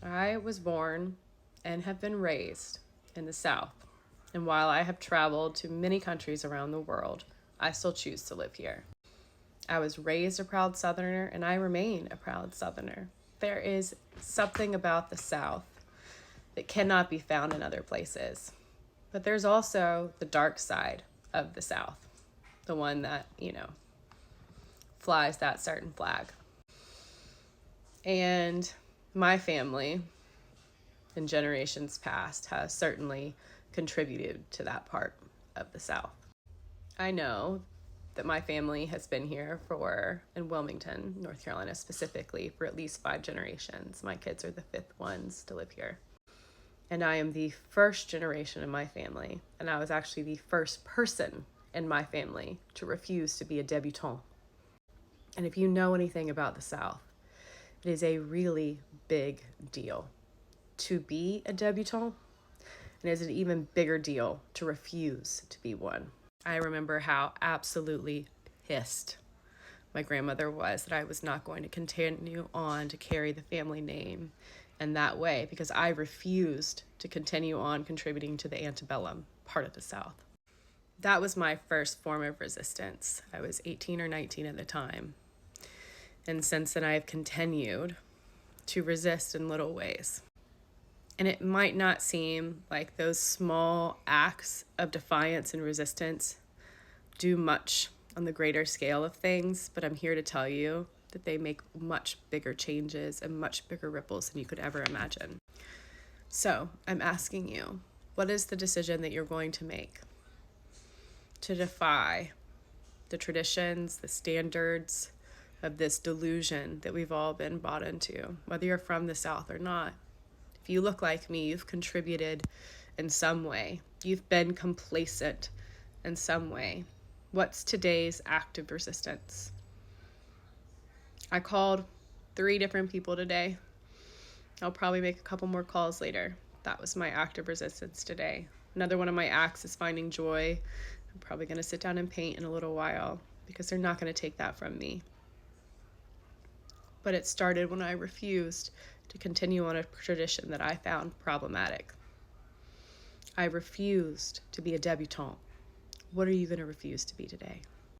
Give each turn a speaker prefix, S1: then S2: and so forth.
S1: I was born and have been raised in the South. And while I have traveled to many countries around the world, I still choose to live here. I was raised a proud Southerner and I remain a proud Southerner. There is something about the South that cannot be found in other places. But there's also the dark side of the South, the one that, flies that certain flag. And my family, in generations past, has certainly contributed to that part of the South. I know that my family has been here in Wilmington, North Carolina specifically, for at least 5 generations. My kids are the 5th ones to live here. And I am the first generation in my family, and I was actually the first person in my family to refuse to be a debutante. And if you know anything about the South, it is a really big deal to be a debutante, and it is an even bigger deal to refuse to be one. I remember how absolutely pissed my grandmother was that I was not going to continue on to carry the family name in that way because I refused to continue on contributing to the antebellum part of the South. That was my first form of resistance. I was 18 or 19 at the time. And since then, I have continued to resist in little ways. And it might not seem like those small acts of defiance and resistance do much on the greater scale of things, but I'm here to tell you that they make much bigger changes and much bigger ripples than you could ever imagine. So I'm asking you, what is the decision that you're going to make to defy the traditions, the standards of this delusion that we've all been bought into, whether you're from the South or not? If you look like me, you've contributed in some way. You've been complacent in some way. What's today's act of resistance? I called 3 different people today. I'll probably make a couple more calls later. That was my act of resistance today. Another one of my acts is finding joy. I'm probably going to sit down and paint in a little while because they're not going to take that from me. But it started when I refused to continue on a tradition that I found problematic. I refused to be a debutante. What are you going to refuse to be today?